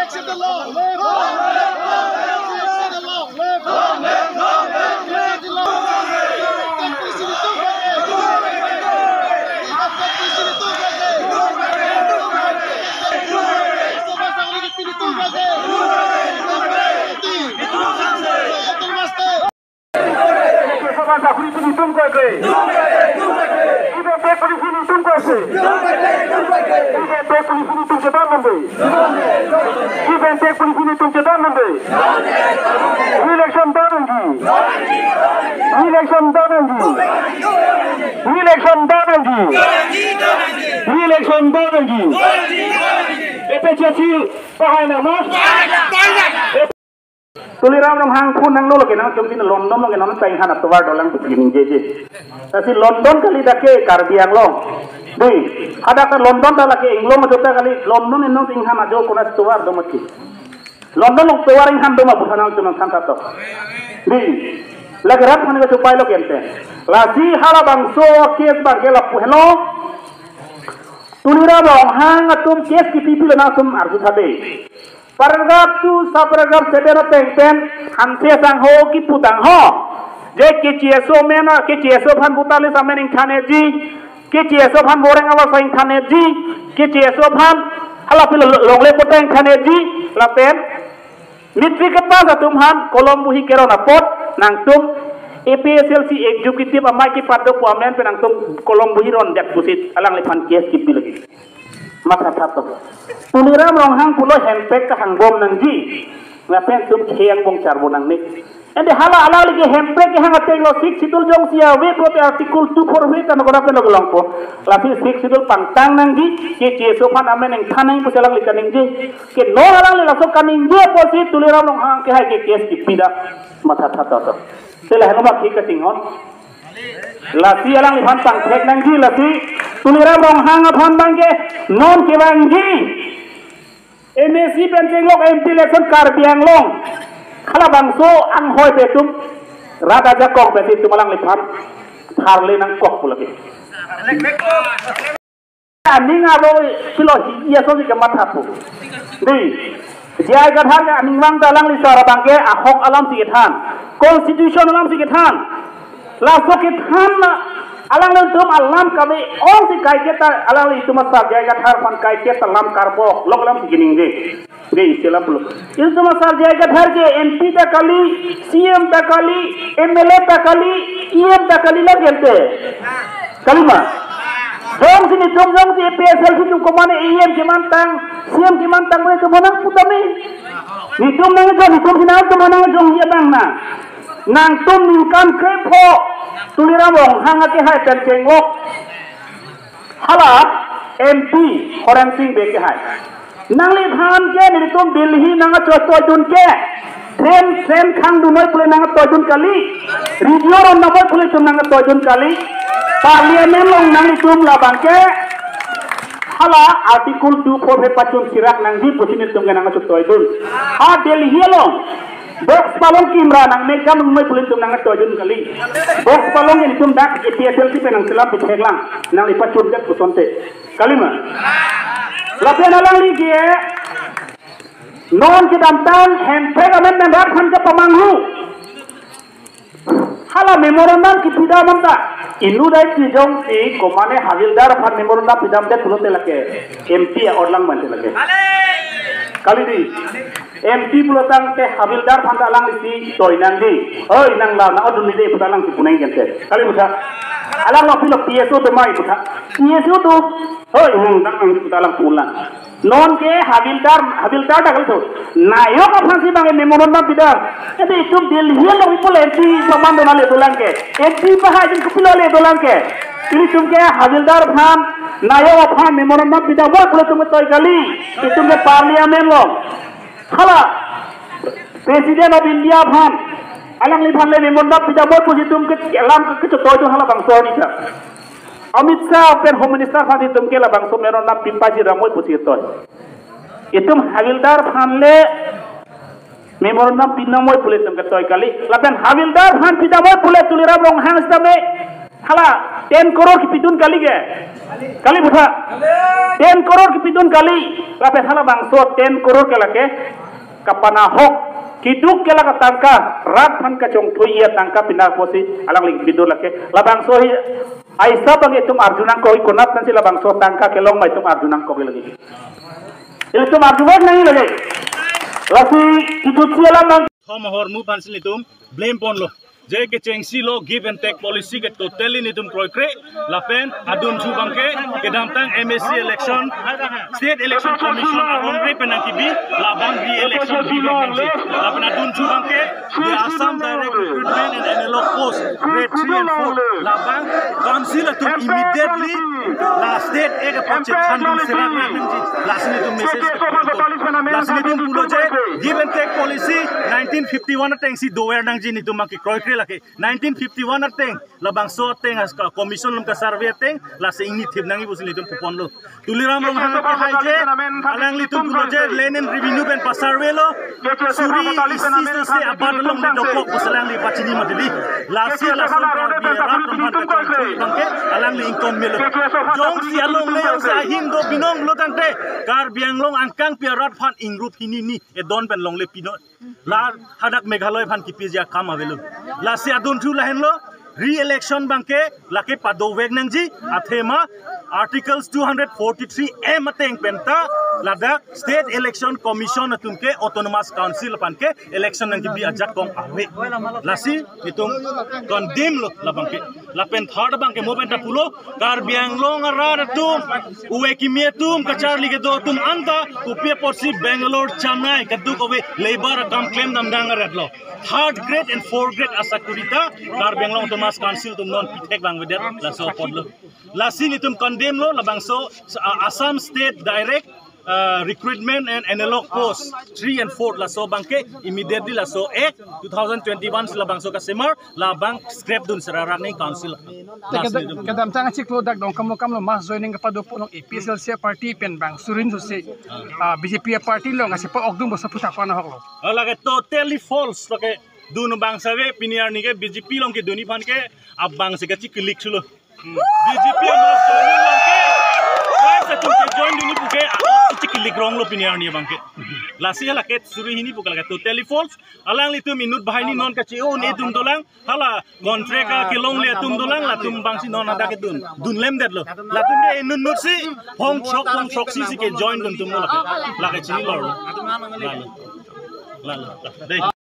Accept the law. Tuliram nang hang pun nang lolo kenang jom tin London lo kenang tai hanap tuar dolang begini jeje. Tapi London kali dake Karbiang long. Dui, ada kan London dah lagi England macam kali London enong ting hanap jo kuna tuar domati. London long tuar ing han doma bukanang cuma sangat tu. Dui, lagi rat mana ke cupai lo kente. Lasi hala bangso kes bagela puhelo. Tuliram long hang atum kes kipipi lo nasum arju thabe. Paragraph 2 subparagraph 7 tengpen hanse sang ho ki putang ho je ke chieso mena ke chieso phan butali samen khaneji ke chieso phan boreng awa sain khaneji ke chieso phan hala pil longle poteng khaneji lapen mitri ke pa tum han kolom buhi kero na pot nang tum APSLC executive amai ki paddo puamen penang tum kolom buhi ron dak busit alang le phan kes ki pilagi mata satu. Tuliram ronghang pulo hempek ke hangbom nangji, ngapen tum kiang bong carbo nang nik. Ende hala ala lagi hempek ke hang ateng lo sik situl jong sia we prote artikel 2 we tan gora pen lo ko. Lafi sik situl pangtang nangji ke ke sopan amen eng thanai pusalang likaning ji. Ke no halang le lasok kaning ji posi tuliram ronghang ke hai ke kes ki pida mata satu. Sela hema ki ka tingon. Lasi alang lipan pang tek nangji lasi tuliram ronghang aphan bangke non ke bangji. MSC penting lok MP election Karbiang long. Kala bangso ang hoy betum rada jakong beti tumalang lipan tharle nang kok pulake. Aning abo silo hiya so ke mathapu. Di jai gadhan aning wang dalang li sara bangke ahok alam sikithan. Constitution alam sikithan. La sikithan alang lentum alam kami on si kai kita alang itu masa jaya gathar pan kai kita lam karbo lok lam beginning de istilah puluh itu masa jaya gathar ke MP ta kali CM ta kali MLA ta kali EM ta kali la gelte kalima jom sini jom si PSL si tum komane EM kimantang CM kimantang boleh tu mana putami ni tum nang sini tu mana jom ya bang na nang tum ningkan krepo tuliramong hangati hai penceng lok hala MP Horan Singh beke hai nang li than ke ni tum Delhi nang choto jun ke train khang du noi pule nang tojun kali radio ron nang pule tum nang tojun kali parliament long nang li tum labang ke hala artikel 2 pe pachun sirak nang di posini tum nang choto jun ha Delhi long box palong kimra nang mekam mai pulin tum nang tojun kali box palong ni tum dak PSL ti penang selam piteklang nang lipat churjat putonte kalima lapen alang li ge non ki damtan hempek amen nang rak khan ka pamanghu hala memorandum ki pidam ta inu dai ti jong ti komane havildar phan memorandum pidam te pulote lake MP orlang mante lake kali di MP pulotang te havildar phan alang li toy nang di oi nang la na odun ni de putalang ti punai gente kali musa alang lo pilo PSO to mai puta PSO to oi nang putalang pulang non ke havildar ta kali to nayok aphan si bang memorandum pidam ede itu Delhi lo pule MP samando na le dolang ke MP bahai jin kupilo le dolang ke ini tumke havildar phan nayok aphan memorandum pidam wa kulo tum toy kali itu ke parliament lo hala Presiden of India phan alang li phan le memorandum pidam wa pujitum ke alam ke toy to hala bangso ni ta Amit Shah pen Home Minister phan itum ke la bangso memorandum pimpaji ramoy puji toy itum havildar phan le memorandum pinamoy pulet tum katoy kali lapen havildar han pinamoy pulet tulira rong hans tame hala 10 crore ki pidun kali ge kali butha 10 crore ki pidun kali lapen hala bangso 10 crore ke lake kapana hok kiduk ke laka tangka rat han ka chong thuia tangka pinak posi alang ling pidun lake labang so hi aisa bange tum arjunan ko ikonat nanti labang so tangka ke long mai tum arjunan ko lagi ile tum arjunan nahi lage lasi kiduk sialam nang thom hor mu pansli tum blame pon lo जे के चेंगसी लो give and take policy के totally नितुम क्रोक्रे लापेन अदुन सुबंके के दामतंग MSC election state election commission अरोन रे पेनाकी बी लाबांग री इलेक्शन बी वेकेंसी लापेन अदुन सुबंके the Assam direct recruitment and analog post grade 3 and 4 लाबांग काउंसिल तुम इमीडिएटली ला स्टेट एक अप्रोच खानदुम सेरा नांजी लासने तुम मैसेज लासने तुम पुलो जे गिव एंड टेक पॉलिसी 1951 टेंगसी दोवेर नांजी नितुम की क्रोक्रे laki 1951 ateng labang so ateng as commission lum ka survey ateng la se initiative nangi busin litum kupon lo tuliram long hang ka haije alang litum project lenen revenue ben pa survey lo suri isti se abad long le dokok busalang li pachini madili la se la son ka bi ram tum han ka bangke alang li income melo jong si along le sa hindo binong lo tante kar biang long angkang pi rat phan ingrup hini ni e don ben long le pino la hadak meghalaya phan ki pizia kam avelo la se adun thu lahen lo re-election bangke lake pado weg nangji athema articles 243 a mateng penta ladak state election commission atumke autonomous council panke election nangki bi ajak kong awe lasi itum condemn lo labangke lapen third bangke movement pulo kar biang long arar tum uwe kimietum kachar lige do tum anta upie porsi bangalore chennai kadu kowe labor kam claim namdang aratlo third grade and fourth grade asakurita kar biang long autonomous council tum non pitek bang weder laso podlo lasi itum condemn lo labangso Assam state direct recruitment and analog post 3 and 4 la so bangke immediately la so 2021 la bang so ka semar la bang scrap dun sararak ni council kadam tanga chiklo dak dong kamlo mas joining ka pado po ng APSLC party pen bang surin so se BJP party lo ngasi pa ogdung bo sa puta pa na hoklo lage totally false lage dun bang save piniar ni ke BJP long ke duni phan ke ab bang se ka chiklik chulo BJP mas joining long ke sa tu ke join duni puke chiklik rong lo piniar ni bangke lasi hala ke suri hini pukal ka totally false alang li tu minut bahini non ka chi on edum dolang hala contract ka kilong le tum dolang la tum bangsi non ada ke dun lem det lo la tum de nun nut si hong chok si ke join dun tum lo la ke chini lo la